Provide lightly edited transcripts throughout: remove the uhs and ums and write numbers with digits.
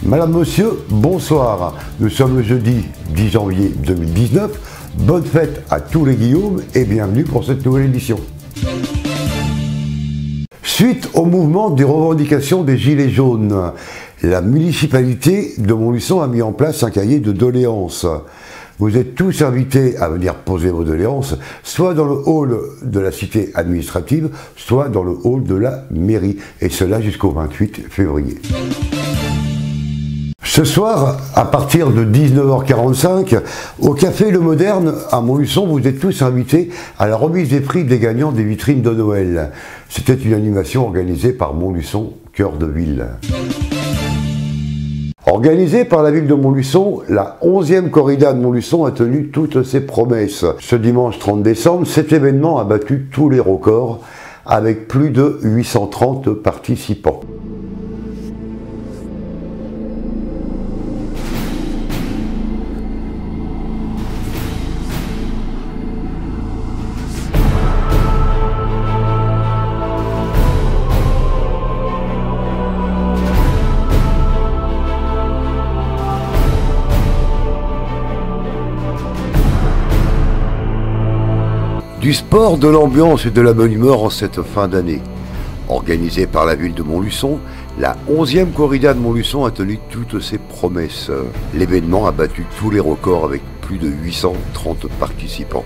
Madame, Monsieur, bonsoir. Nous sommes le jeudi 10 janvier 2019. Bonne fête à tous les Guillaume et bienvenue pour cette nouvelle édition. Suite au mouvement des revendications des Gilets jaunes, la municipalité de Montluçon a mis en place un cahier de doléances. Vous êtes tous invités à venir poser vos doléances, soit dans le hall de la cité administrative, soit dans le hall de la mairie, et cela jusqu'au 28 février. Ce soir, à partir de 19h45, au Café Le Moderne à Montluçon, vous êtes tous invités à la remise des prix des gagnants des vitrines de Noël. C'était une animation organisée par Montluçon, cœur de ville. Organisée par la ville de Montluçon, la 11e corrida de Montluçon a tenu toutes ses promesses. Ce dimanche 30 décembre, cet événement a battu tous les records avec plus de 830 participants. Du sport, de l'ambiance et de la bonne humeur en cette fin d'année. Organisée par la ville de Montluçon, la 11e corrida de Montluçon a tenu toutes ses promesses. L'événement a battu tous les records avec plus de 830 participants.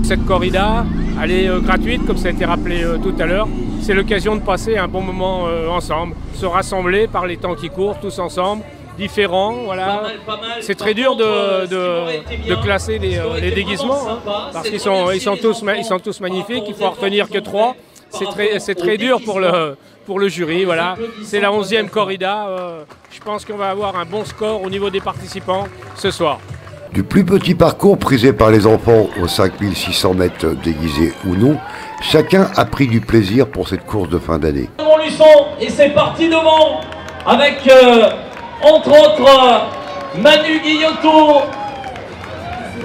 Cette corrida, elle est gratuite, comme ça a été rappelé tout à l'heure. C'est l'occasion de passer un bon moment ensemble, se rassembler par les temps qui courent, tous ensemble, différents. Voilà. C'est très dur de classer les déguisements, hein, parce qu'ils sont tous magnifiques, il faut en retenir que 3. C'est très dur pour le jury. Voilà. C'est la 11e corrida. Je pense qu'on va avoir un bon score au niveau des participants ce soir. Du plus petit parcours prisé par les enfants aux 5600 mètres déguisés ou non, chacun a pris du plaisir pour cette course de fin d'année. Montluçon, et c'est parti devant avec entre autres Manu Guillotot,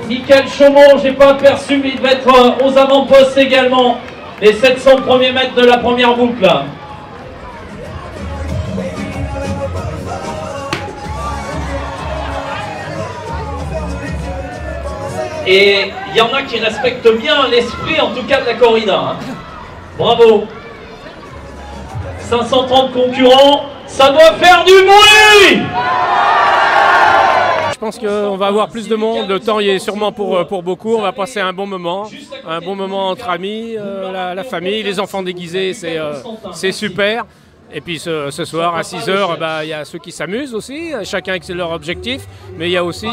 Michael Chaumont, j'ai pas aperçu mais il va être aux avant-postes également, les 700 premiers mètres de la première boucle. Et il y en a qui respectent bien l'esprit, en tout cas, de la corrida. Hein. Bravo. 530 concurrents, ça doit faire du bruit. Je pense qu'on va avoir plus de monde, le temps y est sûrement pour beaucoup. On va passer un bon moment entre amis, la famille, les enfants déguisés, c'est super. Et puis ce soir à 6h, il y a ceux qui s'amusent aussi, chacun avec leur objectif, mais il y a aussi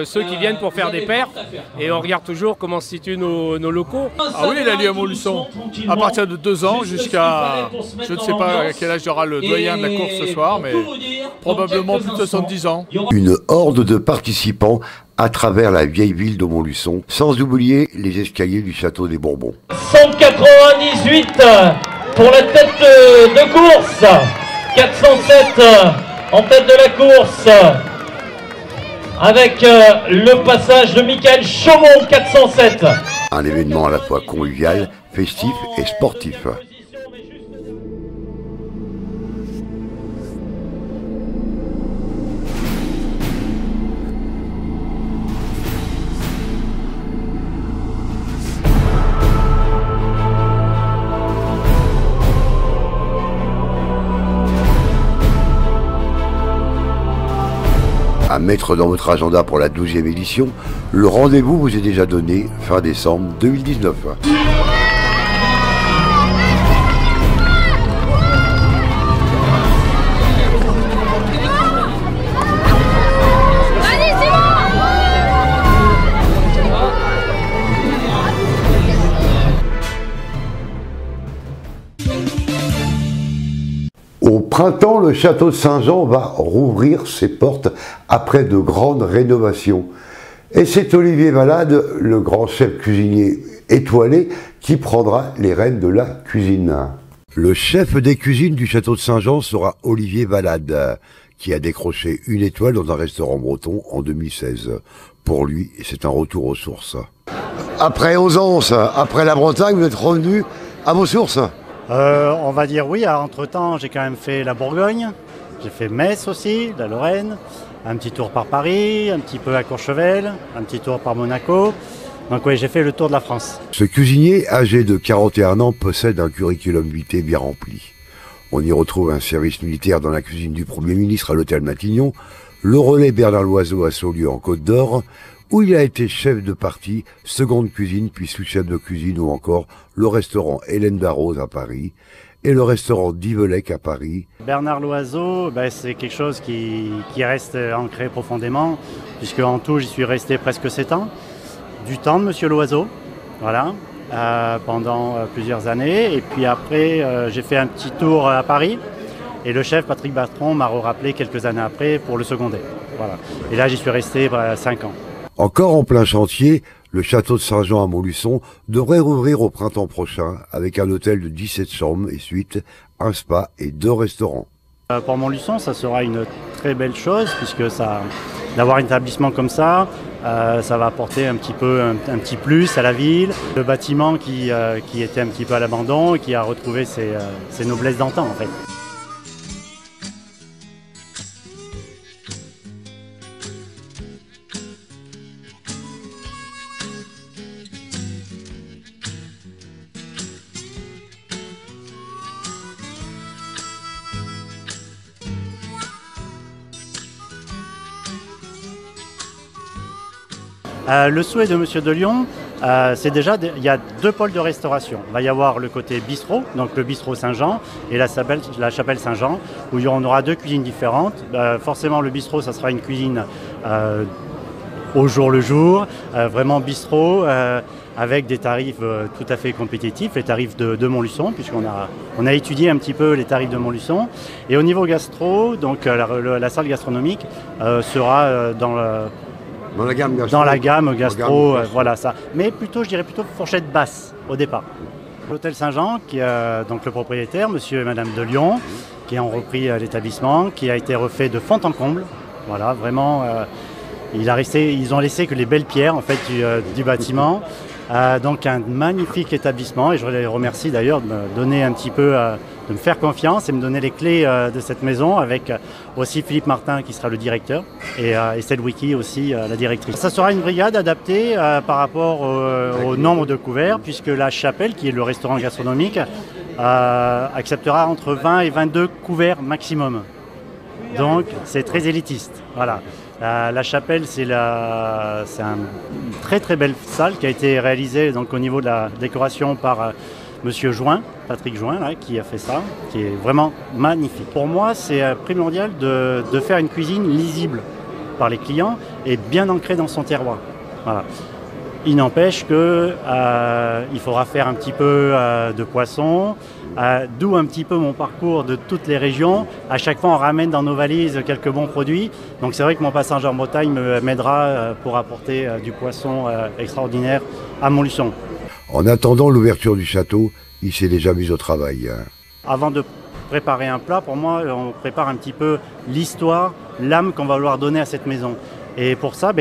ceux qui viennent pour faire des perfs, et on regarde toujours comment se situent nos locaux. Ah oui, il a lieu à Montluçon, à partir de 2 ans jusqu'à, je ne sais pas à quel âge aura le doyen de la course ce soir, mais probablement plus de 70 ans. Une horde de participants à travers la vieille ville de Montluçon, sans oublier les escaliers du château des Bourbons. 198 pour la tête de course, 407 en tête de la course, avec le passage de Michael Chaumont, 407. Un événement à la fois convivial, festif et sportif. À mettre dans votre agenda pour la 12e édition, le rendez-vous vous est déjà donné fin décembre 2019. Au printemps, le château de Saint-Jean va rouvrir ses portes après de grandes rénovations. Et c'est Olivier Valade, le grand chef cuisinier étoilé, qui prendra les rênes de la cuisine. Le chef des cuisines du château de Saint-Jean sera Olivier Valade, qui a décroché une étoile dans un restaurant breton en 2016. Pour lui, c'est un retour aux sources. Après Ausence, après la Bretagne, vous êtes revenu à vos sources? On va dire oui. Entre-temps, j'ai quand même fait la Bourgogne, j'ai fait Metz aussi, la Lorraine, un petit tour par Paris, un petit peu à Courchevel, un petit tour par Monaco. Donc oui, j'ai fait le tour de la France. Ce cuisinier, âgé de 41 ans, possède un curriculum vitae bien rempli. On y retrouve un service militaire dans la cuisine du Premier ministre à l'hôtel Matignon, le relais Bernard Loiseau à Saulieu en Côte d'Or, où il a été chef de partie, seconde cuisine, puis sous-chef de cuisine, ou encore le restaurant Hélène Darroze à Paris et le restaurant d'Yvelec à Paris. Bernard Loiseau, c'est quelque chose qui reste ancré profondément, puisque en tout, j'y suis resté presque 7 ans. Du temps de Monsieur Loiseau, voilà, pendant plusieurs années. Et puis après, j'ai fait un petit tour à Paris. Et le chef, Patrick Bertrand, m'a rappelé quelques années après pour le seconder. Voilà. Et là, j'y suis resté 5 ans. Encore en plein chantier, le château de Saint-Jean à Montluçon devrait rouvrir au printemps prochain avec un hôtel de 17 chambres et suites, un spa et 2 restaurants. Pour Montluçon, ça sera une très belle chose puisque d'avoir un établissement comme ça, ça va apporter un petit plus à la ville. Le bâtiment qui était un petit peu à l'abandon et qui a retrouvé ses noblesses d'antan en fait. Le souhait de Monsieur de Lyon, c'est déjà, il y a 2 pôles de restauration. Il va y avoir le côté bistrot, donc le bistrot Saint-Jean, et la chapelle Saint-Jean, où on aura 2 cuisines différentes. Forcément, le bistrot, ça sera une cuisine au jour le jour, vraiment bistrot, avec des tarifs tout à fait compétitifs, les tarifs de Montluçon, puisqu'on a étudié un petit peu les tarifs de Montluçon. Et au niveau gastro, donc la salle gastronomique sera dans la gamme gastro, voilà ça. Mais plutôt, je dirais plutôt fourchette basse au départ. L'hôtel Saint-Jean, qui est donc le propriétaire, monsieur et madame de Lyon, qui ont repris l'établissement, qui a été refait de fond en comble. Voilà, vraiment, ils ont laissé que les belles pierres en fait du bâtiment. Donc un magnifique établissement et je les remercie d'ailleurs de me donner un petit peu, de me faire confiance et me donner les clés de cette maison avec aussi Philippe Martin qui sera le directeur et Estelle Wiki aussi la directrice. Ça sera une brigade adaptée par rapport au nombre de couverts puisque la chapelle qui est le restaurant gastronomique acceptera entre 20 et 22 couverts maximum. Donc c'est très élitiste. Voilà. La chapelle, c'est une très très belle salle qui a été réalisée donc, au niveau de la décoration par Monsieur Join, Patrick Join, là, qui a fait ça, qui est vraiment magnifique. Pour moi, c'est primordial de faire une cuisine lisible par les clients et bien ancrée dans son terroir. Voilà. Il n'empêche qu'il faudra faire un petit peu de poisson, d'où un petit peu mon parcours de toutes les régions. À chaque fois, on ramène dans nos valises quelques bons produits. Donc c'est vrai que mon passage en Bretagne m'aidera pour apporter du poisson extraordinaire à Montluçon. En attendant l'ouverture du château, il s'est déjà mis au travail. Avant de préparer un plat, pour moi, on prépare un petit peu l'histoire, l'âme qu'on va vouloir donner à cette maison. Et pour ça,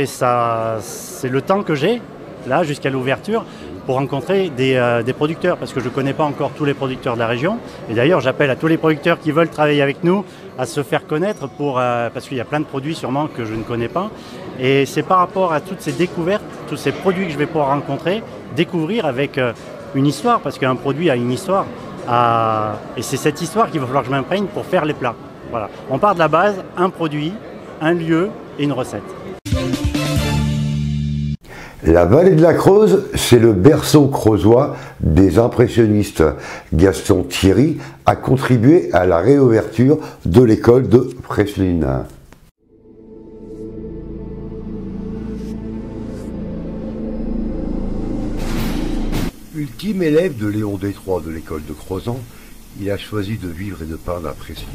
c'est le temps que j'ai, là, jusqu'à l'ouverture, pour rencontrer des producteurs, parce que je ne connais pas encore tous les producteurs de la région. Et d'ailleurs, j'appelle à tous les producteurs qui veulent travailler avec nous à se faire connaître, parce qu'il y a plein de produits sûrement que je ne connais pas. Et c'est par rapport à toutes ces découvertes, tous ces produits que je vais pouvoir rencontrer, découvrir avec une histoire, parce qu'un produit a une histoire. Et c'est cette histoire qu'il va falloir que je m'imprègne pour faire les plats. Voilà. On part de la base, un produit, un lieu et une recette. La vallée de la Creuse, c'est le berceau creusois des impressionnistes. Gaston Thierry a contribué à la réouverture de l'école de Freslin. Ultime élève de Léon Détroit de l'école de Crozant, il a choisi de vivre et de peindre à Freslin.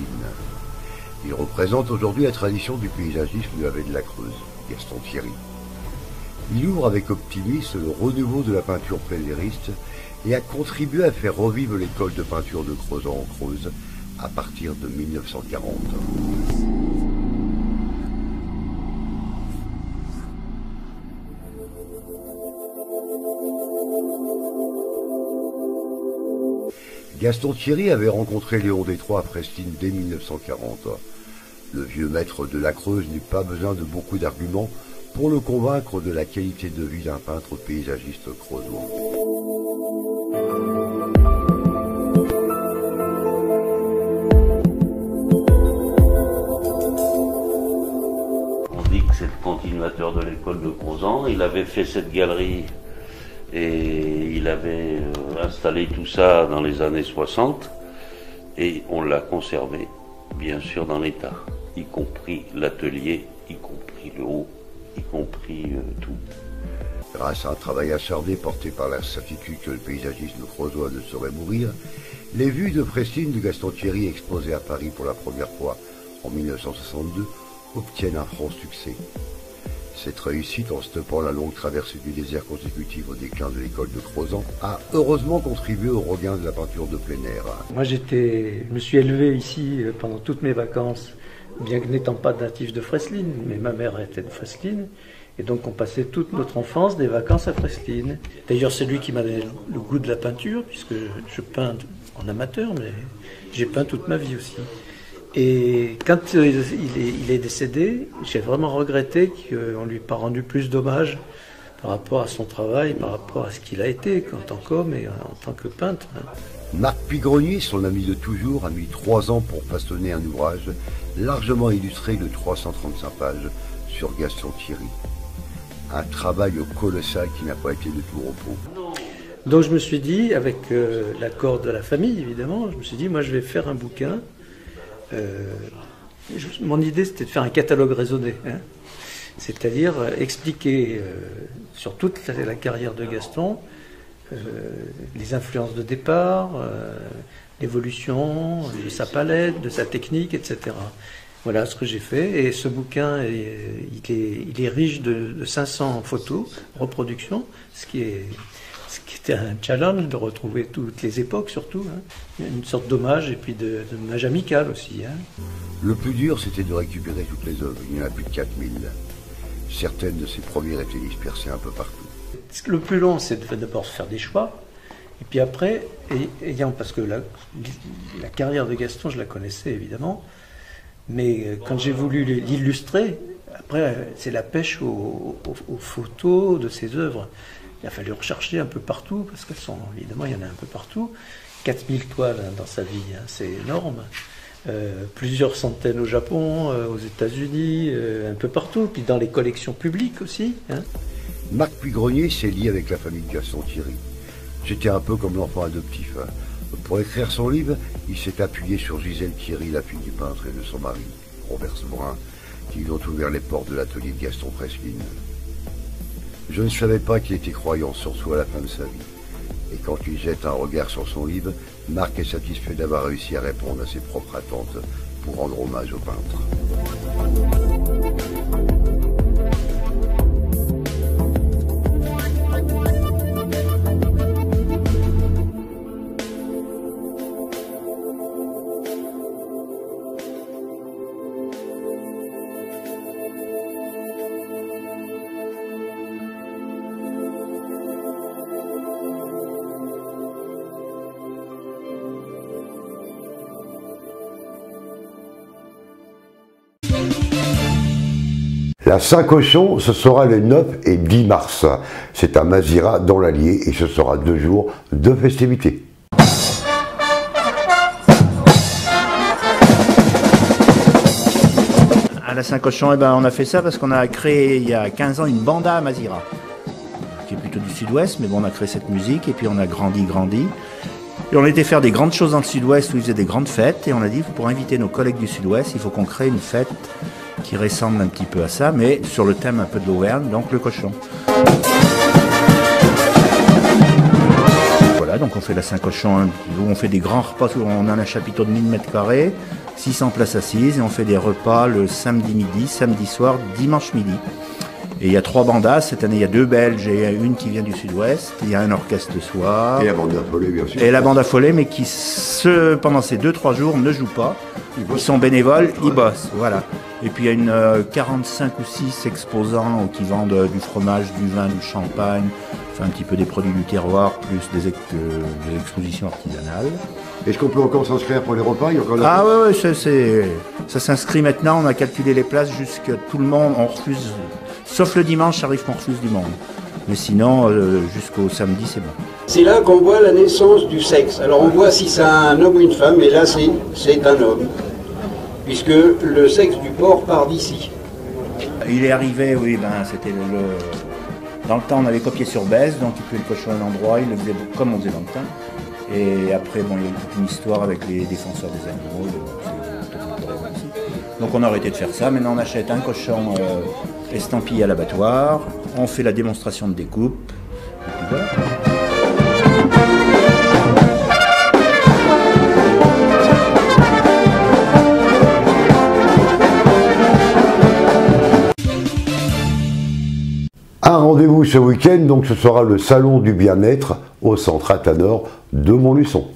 Il représente aujourd'hui la tradition du paysagisme de la vallée de la Creuse, Gaston Thierry. Il ouvre avec optimisme le renouveau de la peinture plaisiriste et a contribué à faire revivre l'école de peinture de Crozant en Creuse à partir de 1940. Gaston Thierry avait rencontré Léon Détroit à Prestine dès 1940. Le vieux maître de la Creuse n'eut pas besoin de beaucoup d'arguments pour le convaincre de la qualité de vie d'un peintre paysagiste creusois. On dit que c'est le continuateur de l'école de Crozant. Il avait fait cette galerie et il avait installé tout ça dans les années 60 et on l'a conservé, bien sûr, dans l'état, y compris l'atelier, y compris le haut, y compris tout. Grâce à un travail acharné porté par la certitude que le paysagisme creusois ne saurait mourir, les vues de Prestine de Gaston Thierry exposées à Paris pour la première fois en 1962 obtiennent un franc succès. Cette réussite, en stoppant la longue traversée du désert consécutive au déclin de l'école de Crozant, a heureusement contribué au regain de la peinture de plein air. Moi je me suis élevé ici pendant toutes mes vacances, bien que n'étant pas natif de Freslin, mais ma mère était de Freslin, et donc on passait toute notre enfance des vacances à Freslin. D'ailleurs c'est lui qui m'a donné le goût de la peinture, puisque je peins en amateur, mais j'ai peint toute ma vie aussi. Et quand il est décédé, j'ai vraiment regretté qu'on ne lui ait pas rendu plus d'hommage par rapport à son travail, par rapport à ce qu'il a été en tant qu'homme et en tant que peintre. Marc Pigronier, son ami de toujours, a mis 3 ans pour façonner un ouvrage largement illustré de 335 pages sur Gaston Thierry. Un travail colossal qui n'a pas été de tout repos. Donc je me suis dit, avec l'accord de la famille évidemment, je me suis dit, moi je vais faire un bouquin. Mon idée c'était de faire un catalogue raisonné, hein, c'est-à-dire expliquer sur toute la carrière de Gaston les influences de départ, l'évolution de sa palette, de sa technique, etc. Voilà ce que j'ai fait, et ce bouquin il est riche de 500 photos, reproductions, ce qui était un challenge de retrouver toutes les époques surtout, hein. Une sorte d'hommage et puis d'hommage amical aussi. Hein. Le plus dur c'était de récupérer toutes les œuvres, il y en a plus de 4000. Certaines de ces premières étaient dispersées un peu partout. Le plus long c'est d'abord faire des choix, et puis après, parce que la carrière de Gaston je la connaissais évidemment, mais quand j'ai voulu l'illustrer, après c'est la pêche aux photos de ses œuvres. Il a fallu rechercher un peu partout, parce qu'elles sont, évidemment, il y en a un peu partout. 4000 toiles dans sa vie, hein, c'est énorme. Plusieurs centaines au Japon, aux États-Unis, un peu partout, puis dans les collections publiques aussi. Hein. Marc Pigronier s'est lié avec la famille de Gaston Thierry. J'étais un peu comme l'enfant adoptif. Hein. Pour écrire son livre, il s'est appuyé sur Gisèle Thierry, la fille du peintre, et de son mari, Robert Brun, qui lui ont ouvert les portes de l'atelier de Gaston Prestine. Je ne savais pas qu'il était croyant, surtout à la fin de sa vie. Et quand il jette un regard sur son livre, Marc est satisfait d'avoir réussi à répondre à ses propres attentes pour rendre hommage au peintre. La Saint-Cochon, ce sera les 9 et 10 mars. C'est à Maziras, dans l'Allier, et ce sera 2 jours de festivités. À la Saint-Cochon, eh ben, on a fait ça parce qu'on a créé il y a 15 ans une banda à Maziras, qui est plutôt du sud-ouest, mais bon, on a créé cette musique et puis on a grandi. Et on était faire des grandes choses dans le sud-ouest où ils faisaient des grandes fêtes, et on a dit pour inviter nos collègues du sud-ouest, il faut qu'on crée une fête qui ressemble un petit peu à ça, mais sur le thème un peu de l'Auvergne, donc le cochon. Voilà, donc on fait la Saint-Cochon, où on fait des grands repas, on a un chapiteau de 1000 m², 600 places assises, et on fait des repas le samedi midi, samedi soir, dimanche midi. Et il y a 3 bandas, cette année il y a 2 Belges et une qui vient du sud-ouest, il y a un orchestre le soir. Et la bande affolée bien sûr. Et la bande affolée, mais qui pendant ces 2-3 jours ne joue pas, ils sont bénévoles, ils bossent, voilà. Et puis il y a une 45 ou 6 exposants qui vendent du fromage, du vin, du champagne, On fait un petit peu des produits du terroir, plus des expositions artisanales. Est-ce qu'on peut encore s'inscrire pour les repas? Il y a encore Ah ouais, ça s'inscrit maintenant, on a calculé les places jusqu'à tout le monde, on refuse, sauf le dimanche, ça arrive qu'on refuse du monde. Mais sinon, jusqu'au samedi, c'est bon. C'est là qu'on voit la naissance du sexe. Alors on voit si c'est un homme ou une femme, et là c'est un homme, puisque le sexe du porc part d'ici. Il est arrivé, oui, c'était dans le temps, on avait copié sur Bèze, donc il tuait le cochon à un endroit, il le faisait comme on faisait dans le temps. Et après, il y a eu toute une histoire avec les défenseurs des animaux. Donc on a arrêté de faire ça. Maintenant, on achète un cochon estampillé à l'abattoir, on fait la démonstration de découpe, et puis voilà. Un rendez-vous ce week-end, donc ce sera le salon du bien-être au centre Athanor de Montluçon.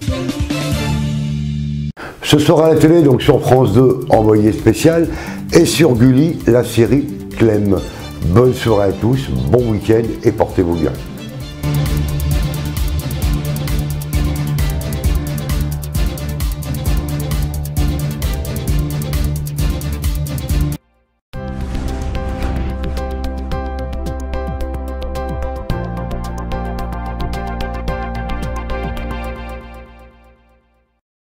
Ce sera à la télé, donc sur France 2, envoyé spécial, et sur Gulli, la série Clem. Bonne soirée à tous, bon week-end et portez-vous bien.